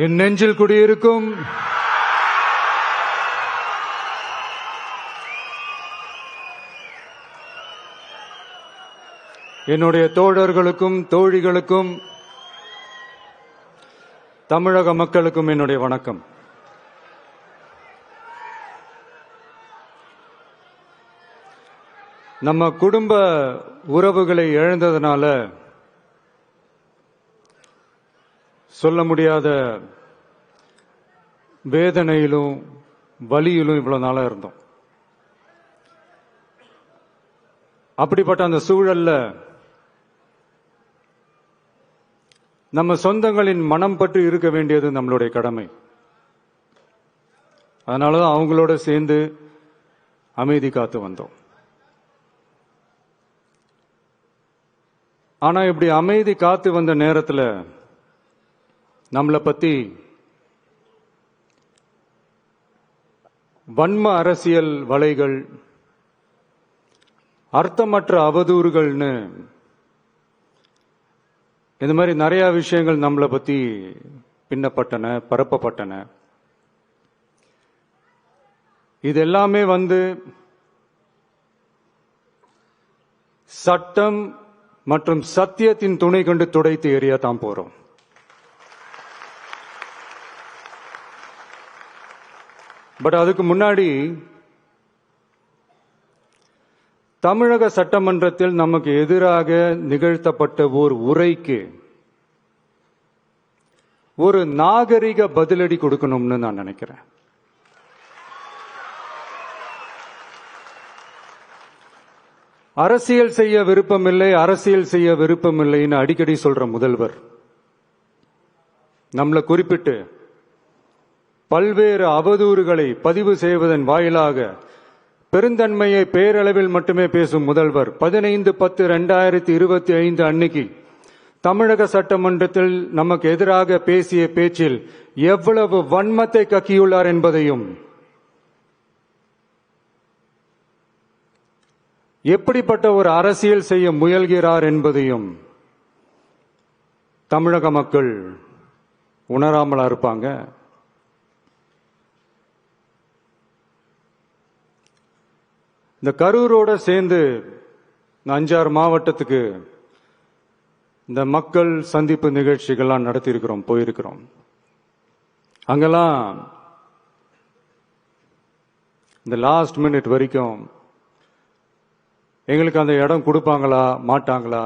என் நெஞ்சில் குடியிருக்கும் என்னுடைய தோழர்களுக்கும் தோழிகளுக்கும் தமிழக மக்களுக்கும் என்னுடைய வணக்கம். நம்ம குடும்ப உறவுகளை இழந்ததனால சொல்ல முடியாத வேதனையிலும் வலியிலும் இவ்வளவு நாளா இருந்தோம். அப்படிப்பட்ட அந்த சூழல்ல நம்ம சொந்தங்களின் மனம் பற்றி இருக்க வேண்டியது நம்மளுடைய கடமை. அதனாலதான் அவங்களோட சேர்ந்து அமைதி காத்து வந்தோம். ஆனா இப்படி அமைதி காத்து வந்த நேரத்தில் நம்மளை பத்தி வன்ம அரசியல் வலைகள், அர்த்தமற்ற அவதூறுகள்னு இந்த மாதிரி நிறைய விஷயங்கள் நம்மளை பத்தி பின்னப்பட்டன, பரப்பப்பட்டன. இது எல்லாமே சட்டம் மற்றும் சத்தியத்தின் துணை கொண்டு துடைத்து எறியத்தான் போறோம். பட் அதுக்கு முன்னாடி தமிழக சட்டமன்றத்தில் நமக்கு எதிராக நிகழ்த்தப்பட்ட ஓர் உரைக்கு ஒரு நாகரிக பதிலடி கொடுக்கணும்னு நான் நினைக்கிறேன். அரசியல் செய்ய விருப்பமில்லை, அரசியல் செய்ய விருப்பமில்லைன்னு அடிக்கடி சொல்ற முதல்வர் நம்மளை குறிப்பிட்டு பல்வேறு அவதூறுகளை பதிவு செய்வதன் வாயிலாக பெருந்தன்மையை பேரளவில் மட்டுமே பேசும் முதல்வர் 15/10/2025 அன்னைக்கு தமிழக சட்டமன்றத்தில் நமக்கு எதிராக பேசிய பேச்சில் எவ்வளவு வன்மத்தை கக்கியுள்ளார் என்பதையும், எப்படிப்பட்ட ஒரு அரசியல் செய்ய முயல்கிறார் என்பதையும் தமிழக மக்கள் உணராமலா இருப்பாங்க. இந்த கரூரோட சேர்ந்து 5-6 மாவட்டத்துக்கு இந்த மக்கள் சந்திப்பு நிகழ்ச்சிகள்லாம் நடத்தியிருக்கிறோம், போயிருக்கிறோம். அங்கெல்லாம் இந்த லாஸ்ட் மினிட் வரைக்கும் எங்களுக்கு அந்த இடம் கொடுப்பாங்களா மாட்டாங்களா,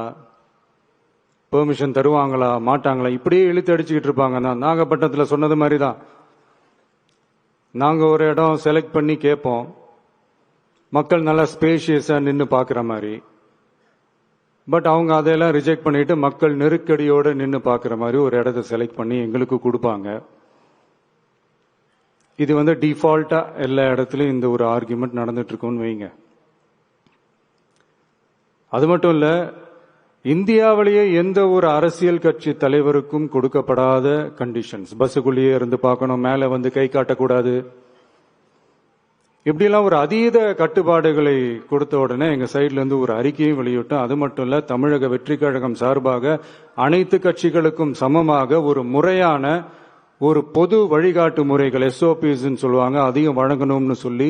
பெர்மிஷன் தருவாங்களா மாட்டாங்களா, இப்படியே இழுத்து அடிச்சுக்கிட்டு இருப்பாங்க. நாகப்பட்டினத்தில் சொன்னது மாதிரி தான். நாங்கள் ஒரு இடம் செலக்ட் பண்ணி கேட்போம், மக்கள் நல்லா ஸ்பேஷியஸா நின்று பார்க்குற மாதிரி. பட் அவங்க அதையெல்லாம் ரிஜெக்ட் பண்ணிட்டு மக்கள் நெருக்கடியோடு நின்று பார்க்குற மாதிரி ஒரு இடத்த செலக்ட் பண்ணி எங்களுக்கு கொடுப்பாங்க. இது டிஃபால்ட்டா எல்லா இடத்துலையும் இந்த ஒரு ஆர்குமெண்ட் நடந்துட்டு இருக்கும்னு வைங்க. அது மட்டும் இல்ல, இந்தியாவிலேயே எந்த ஒரு அரசியல் கட்சி தலைவருக்கும் கொடுக்கப்படாத கண்டிஷன்ஸ். பஸ்ஸுக்குள்ளேயே இருந்து பார்க்கணும், மேல கை காட்டக்கூடாது, இப்படிலாம் ஒரு அதீத கட்டுப்பாடுகளை கொடுத்த உடனே எங்க சைட்ல இருந்து ஒரு அறிக்கையும் வெளியிட்டோம். அது மட்டும் இல்ல, தமிழக வெற்றி கழகம் சார்பாக அனைத்து கட்சிகளுக்கும் சமமாக ஒரு முறையான ஒரு பொது வழிகாட்டு முறைகள், SOPs சொல்லுவாங்க, அதையும் வழங்கணும்னு சொல்லி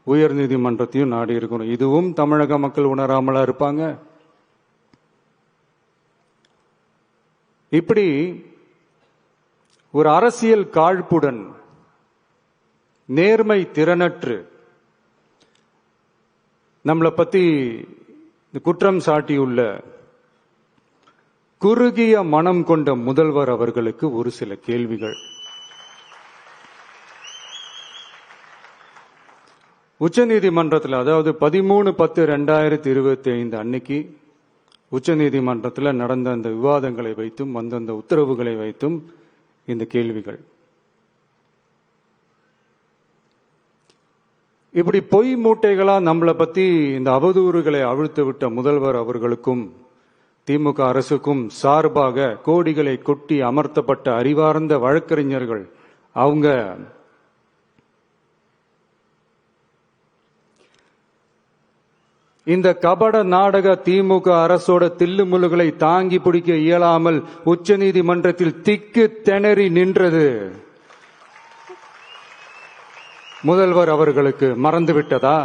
உயர் நீதிமன்றத்தையும் நாடி இருக்கணும். இதுவும் தமிழக மக்கள் உணராமலா இருப்பாங்க. இப்படி ஒரு அரசியல் காழ்ப்புடன், நேர்மை திறனற்று நம்மளை பத்தி குற்றம் சாட்டியுள்ள குறுகிய மனம் கொண்ட முதல்வர் அவர்களுக்கு ஒரு சில கேள்விகள். உச்சநீதிமன்றத்தில், அதாவது 13/10/2025 அன்னைக்கு உச்சநீதிமன்றத்தில் நடந்த அந்த விவாதங்களை வைத்தும் வந்த உத்தரவுகளை வைத்தும் இந்த கேள்விகள். இப்படி பொய் மூட்டைகளா நம்மளை பத்தி இந்த அவதூறுகளை அவிழ்த்து விட்ட முதல்வர் அவர்களுக்கும் திமுக அரசுக்கும் சார்பாக கோடிகளை கொட்டி அமர்த்தப்பட்ட அறிவார்ந்த வழக்கறிஞர்கள் அவங்க இந்த கபட நாடக திமுக அரசோட தில்லுமுல்லுகளை தாங்கி பிடிக்க இயலாமல் உச்சநீதிமன்றத்தில் திக்கு திணறி நின்றது முதல்வர் அவர்களுக்கு மறந்துவிட்டதா?